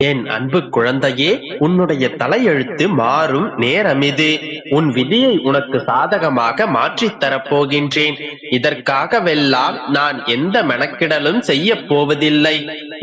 என் அன்பு குழந்தையே, உன்னுடைய தலையெழுத்து மாறும் நேரமிது. உன் விதியை உனக்கு சாதகமாக மாற்றித் தரப்போகின்றேன். இதற்காகவெல்லாம் நான் எந்த மெனக்கிடலும் செய்ய போவதில்லை.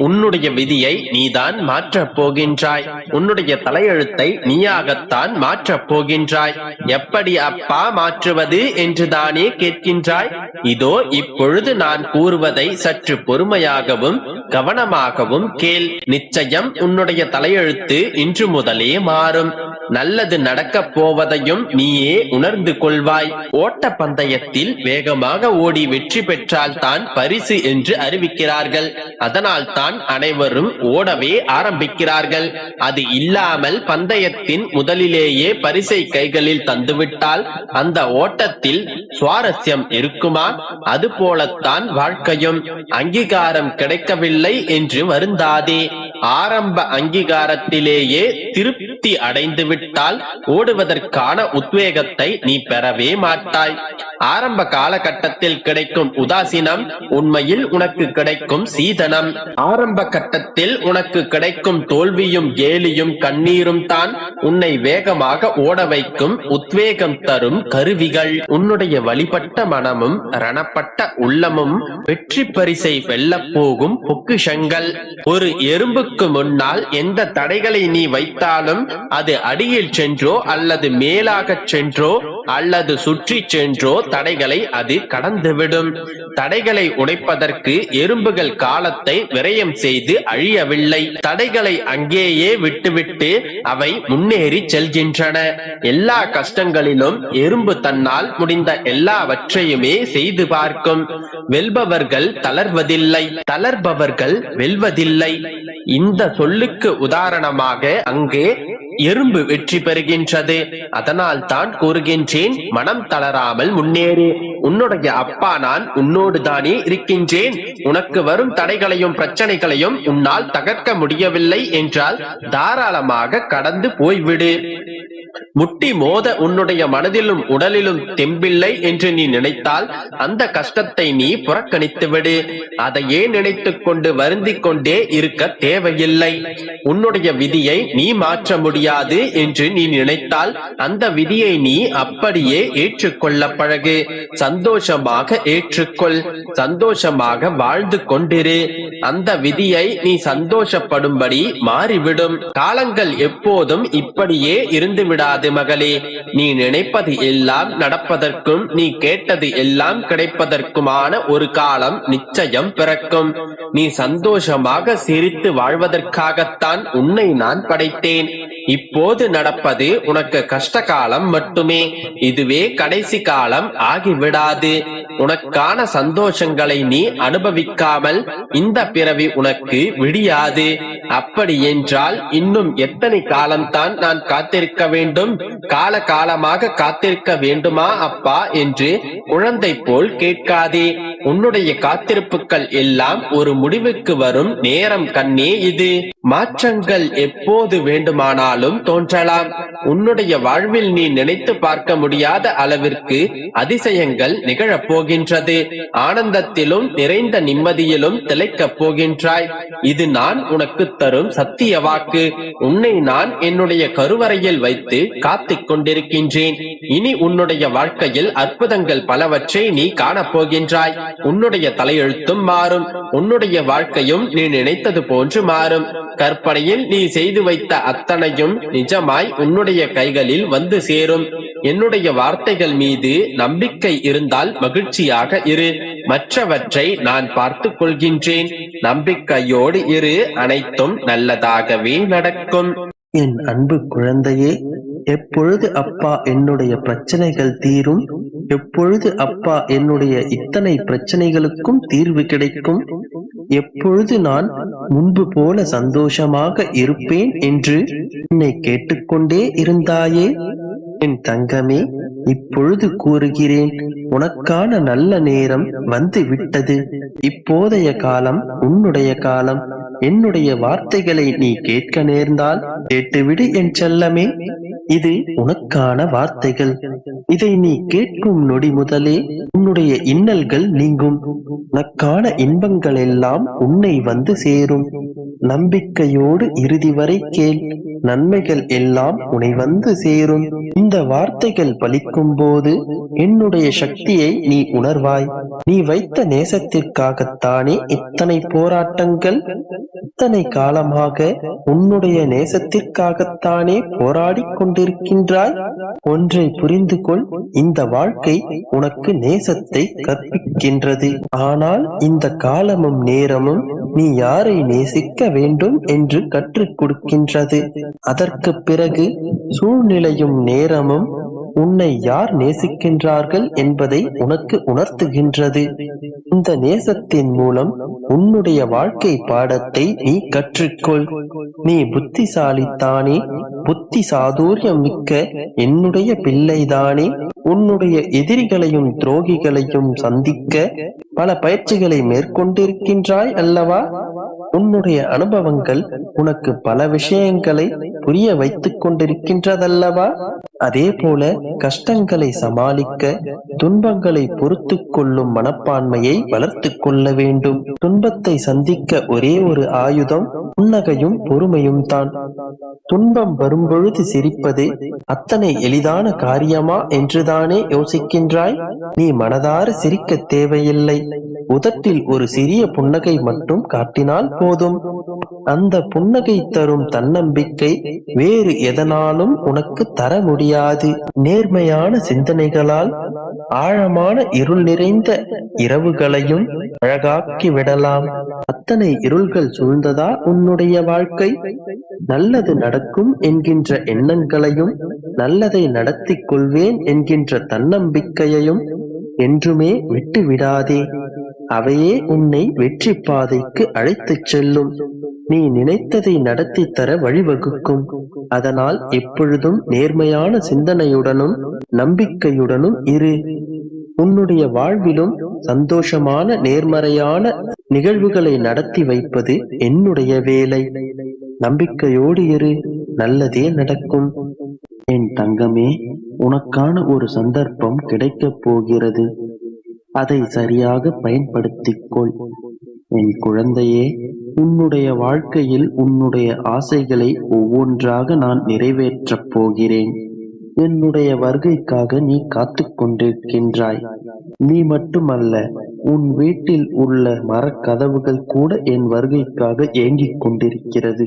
உன்னுடைய விதியை நீதான் மாற்றப் போகின்றாய். உன்னுடைய தலையெழுத்தை நீயாகத்தான் மாற்றப் போகின்றாய். எப்படி அப்பா மாற்றுவது என்று தானே கேட்கின்றாய்? இதோ இப்பொழுது நான் கூறுவதை சற்று பொறுமையாகவும் கவனமாகவும் கேள். நிச்சயம் உன்னுடைய தலையெழுத்து இன்று முதலே மாறும். நல்லது நடக்கப் போவதையும் நீயே உணர்ந்து கொள்வாய். ஓட்ட பந்தயத்தில் வேகமாக ஓடி வெற்றி பெற்றால் தான் பரிசு என்று அறிவிக்கிறார்கள். அதனால் தான் அனைவரும் ஓடவே ஆரம்பிக்கிறார்கள். அது இல்லாமல் பந்தயத்தின் முதலிலேயே பரிசை கைகளில் தந்துவிட்டால் அந்த ஓட்டத்தில் சுவாரஸ்யம் இருக்குமா? அது போலத்தான் வாழ்க்கையும். அங்கீகாரம் கிடைக்கவில்லை என்று வருந்தாதே. ஆரம்ப அங்கீகாரத்திலேயே திருப்தி அடைந்து விட்டால் ஓடுவதற்கான உத்வேகத்தை நீ பெறவே மாட்டாய். ஆரம்ப காலகட்டத்தில் கிடைக்கும் உதாசீனம் உண்மையில் உனக்கு கிடைக்கும் சீதனம். ஆரம்ப கட்டத்தில் உனக்கு கிடைக்கும் தோல்வியும் கேலியும் கண்ணீரும் தான் உன்னை வேகமாக ஓட வைக்கும் உத்வேகம் தரும் கருவிகள். உன்னுடைய வழிபட்ட மனமும் ரணப்பட்ட உள்ளமும் வெற்றி பரிசை வெல்லப் போகும் பொக்கிஷங்கள். ஒரு எறும்புக்கு முன்னால் எந்த தடைகளை நீ வைத்தாலும் அது அடியில் சென்றோ அல்லது மேலாக சென்றோ அல்லது சுற்றி சென்றோ தடைகளை அது கடந்துவிடும். தடைகளை உடைப்பதற்கு எறும்புகள் காலத்தை விரயம் செய்து அழியவில்லை. தடைகளை அங்கேயே விட்டுவிட்டு அவை முன்னேறி செல்கின்றன. எல்லா கஷ்டங்களிலும் எறும்பு தன்னால் முடிந்த எல்லாவற்றையுமே செய்து பார்க்கும். வெல்பவர்கள் தளர்வதில்லை, தளர்பவர்கள் வெல்வதில்லை. இந்த சொல்லுக்கு உதாரணமாக அங்கே எறும்பு வெற்றி பெறுகின்றது. அதனால் தான் கூறுகின்றேன், மனம் தளராமல் முன்னேறு. உன்னுடைய அப்பா நான் உன்னோடு தானே இருக்கின்றேன். உனக்கு வரும் தடைகளையும் பிரச்சனைகளையும் உன்னால் தகர்க்க முடியவில்லை என்றால் தாராளமாக கடந்து போய்விடு. முட்டி மோத உன்னுடைய மனதிலும் உடலிலும் தெம்பில்லை என்று நீ நினைத்தால் அந்த கஷ்டத்தை நீ புறக்கணித்து விடு. அதையே நினைத்துக் கொண்டு வருந்திக் கொண்டே இருக்க தேவையில்லை. உன்னுடைய விதியை நீ மாற்ற முடியாது என்று நீ நினைத்தால் அந்த விதியை நீ அப்படியே ஏற்றுக்கொள்ள பழகு. சந்தோஷமாக ஏற்றுக்கொள். சந்தோஷமாக வாழ்ந்து கொண்டிரு. அந்த விதியை நீ சந்தோஷப்படும்படி மாறிவிடும். காலங்கள் எப்போதும் இப்படியே இருந்து விடாது மகளே. நீ நினைப்பது எல்லாம் நடப்பதற்கும் நீ கேட்டது எல்லாம் கிடைப்பதற்குமான ஒரு காலம் நிச்சயம் பிறக்கும். நீ சந்தோஷமாக சிரித்து வாழ்வதற்காகத்தான் உன்னை நான் படைத்தேன். இப்போது நடப்பது உனக்கு கஷ்ட காலம் மட்டுமே. இதுவே கடைசி காலம் ஆகிவிடாது. உனக்கான சந்தோஷங்களை நீ அனுபவிக்காமல் இந்த பிறவி உனக்கு விடியாது. அப்படி என்றால் இன்னும் எத்தனை காலம்தான் நான் காத்திருக்க வேண்டும்? கால காலமாக காத்திருக்க வேண்டுமா அப்பா என்று குழந்தை போல் கேட்காதே. உன்னுடைய காத்திருப்புகள் எல்லாம் ஒரு முடிவுக்கு வரும் நேரம் கண்ணே இது. மாற்றங்கள் எப்போது வேண்டுமானாலும் தோன்றலாம். உன்னுடைய வாழ்வில் நீ நினைத்து பார்க்க முடியாத அளவிற்கு அதிசயங்கள் நிகழப் போகின்றது. ஆனந்தத்திலும் நிறைந்த நிம்மதியிலும் திளைக்கப் போகின்றாய். இது நான் உனக்கு தரும் சத்திய வாக்கு. உன்னை நான் என்னுடைய கருவறையில் வைத்து காத்துக் கொண்டிருக்கின்றேன். இனி உன்னுடைய வாழ்க்கையில் அற்புதங்கள் பலவற்றை நீ காணப்போகின்றாய். உன்னுடைய தலையெழுத்தும் மாறும். உன்னுடைய வாழ்க்கையும் நீ நினைத்தது போன்று மாறும். கற்பனையில் நீ செய்து வைத்த அத்தனையும் நிஜமாய் உன்னுடைய கைகளில் வந்து சேரும். என்னுடைய வார்த்தைகள் மீது நம்பிக்கை இருந்தால் மகிழ்ச்சியாக இரு. மற்றவற்றை நான் பார்த்துக் கொள்கின்றேன். நம்பிக்கையோடு இரு. அனைத்தும் நல்லதாகவே நடக்கும். என் அன்பு குழந்தையே, எப்பொழுது அப்பா என்னுடைய பிரச்சனைகள் தீரும்? எப்பொழுது அப்பா என்னுடைய இத்தனை பிரச்சனைகளுக்கும் தீர்வு கிடைக்கும்? எப்பொழுது நான் முன்பு போல சந்தோஷமாக இருப்பேன் என்று என்னை கேட்டுக்கொண்டே இருந்தாயே? என் தங்கமே, இப்பொழுது கூறுகிறேன், உனக்கான நல்ல நேரம் வந்து விட்டது. இப்போதைய காலம் உன்னுடைய காலம். என்னுடைய வார்த்தைகளை நீ கேட்க நேர்ந்தால் கேட்டுவிடு என் செல்லமே. இது உனக்கான வார்த்தைகள். இதை நீ கேட்கும் நொடி முதலே உன்னுடைய இன்னல்கள் நீங்கும். உனக்கான இன்பங்கள் எல்லாம் உன்னை வந்து சேரும். நம்பிக்கையோடு இறுதி வரை கேள். நன்மைகள் எல்லாம் உன்னை வந்து சேரும். இந்த வார்த்தைகள் பலிக்கும் போது என்னுடைய சக்தியை நீ உணர்வாய். நீ வைத்த நேசத்திற்காகத்தானே இத்தனை போராட்டங்கள். இத்தனை காலமாக உன்னுடைய நேசத்திற்காகத்தானே போராடிக் கொண்டிருக்கின்றாய். ஒன்றை புரிந்து கொள், இந்த வாழ்க்கை உனக்கு நேசத்தை கற்பிக்கின்றது. ஆனால் இந்த காலமும் நேரமும் நீ யாரை நேசிக்க வேண்டும் என்று கற்றுக் கொடுக்கின்றது. அதற்கு பிறகு சூழ்நிலையும் நேரமும் உன்னை யார் நேசிக்கின்றார்கள் என்பதை உனக்கு உணர்த்துகின்றது. இந்த நேசத்தின் மூலம் உன்னுடைய வாழ்க்கை பாடத்தை நீ கற்றுக்கொள். நீ புத்திசாலித்தானே, புத்தி சாதுரியம் மிக்க என்னுடைய பிள்ளைதானே. உன்னுடைய எதிரிகளையும் துரோகிகளையும் சந்திக்க பல பயிற்சிகளை மேற்கொண்டிருக்கின்றாய் அல்லவா? உன்னுடைய அனுபவங்கள் உனக்கு பல விஷயங்களை புரிய வைத்துக் கொண்டிருக்கின்றதல்லவா? அதே போல கஷ்டங்களை சமாளிக்க துன்பங்களை பொறுத்து கொள்ளும் மனப்பான்மையை வளர்த்து கொள்ள வேண்டும். துன்பத்தை சந்திக்க ஒரே ஒரு ஆயுதம் புன்னகையும் பொறுமையும் தான். துன்பம் வரும்பொழுது சிரிப்பது அத்தனை எளிதான காரியமா என்றுதானே யோசிக்கின்றாய்? நீ மனதார சிரிக்க தேவையில்லை. உதட்டில் ஒரு சிறிய புன்னகை மட்டும் காட்டினால் போதும். அந்த புன்னகை தரும் தன்னம்பிக்கை வேறு எதனாலும் உனக்கு தர முடியாது. நேர்மையான சிந்தனைகளால் ஆழமான இருள் நிறைந்த இரவுகளையும் அழகாக்கி விடலாம். அத்தனை இருள்கள் சூழ்ந்ததா உன்னுடைய வாழ்க்கை? நல்லது நடக்கும் என்கின்ற எண்ணங்களையும் நல்லதை நடத்திக் கொள்வேன் என்கின்ற தன்னம்பிக்கையையும் என்றுமே விட்டு விடாதே. அவையே உன்னை வெற்றி பாதைக்கு அழைத்துச் செல்லும். நீ நினைத்ததை நடத்தி தர வழிவகுக்கும். அதனால் எப்பொழுதும் நேர்மையான சிந்தனையுடனும் நம்பிக்கையுடனும் இரு. உன்னுடைய வாழ்விலும் சந்தோஷமான நேர்மறையான நிகழ்வுகளை நடத்தி வைப்பது என்னுடைய வேலை. நம்பிக்கையோடு இரு, நல்லதே நடக்கும். என் தங்கமே, உனக்கான ஒரு சந்தர்ப்பம் கிடைக்கப் போகிறது. அதை சரியாக பயன்படுத்திக் கொள். என் குழந்தையே, உன்னுடைய வாழ்க்கையில் உன்னுடைய ஆசைகளை ஒவ்வொன்றாக நான் நிறைவேற்றப் போகிறேன். என்னுடைய வருகைக்காக நீ காத்துக் கொண்டிருக்கின்றாய். நீ மட்டுமல்ல, உன் வீட்டில் உள்ள மரக்கதவுகள் கூட என் வருகைக்காக ஏங்கிக் கொண்டிருக்கிறது.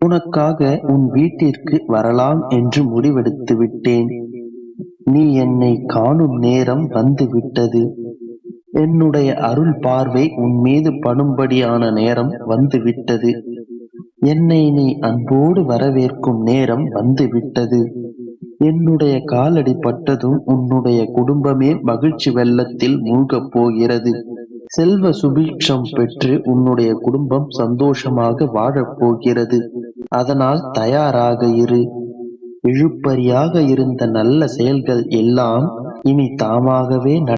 உனக்காக உன் வீட்டிற்கு வரலாம் என்று முடிவெடுத்து விட்டேன். நீ என்னை காணும் நேரம் வந்து விட்டது. என்னுடைய அருள் பார்வை உன் மீது படும்படியான நேரம் வந்து விட்டது. என்னை நீ அன்போடு வரவேற்கும் நேரம் வந்து விட்டது. என்னுடைய காலடி பட்டதும் உன்னுடைய குடும்பமே மகிழ்ச்சி வெள்ளத்தில் மூழ்கப் போகிறது. செல்வ சுபீட்சம் பெற்று உன்னுடைய குடும்பம் சந்தோஷமாக வாழப் போகிறது. அதனால் தயாராக இரு. இழுபறியாக இருந்த நல்ல செயல்கள் எல்லாம் இனி தாமாகவே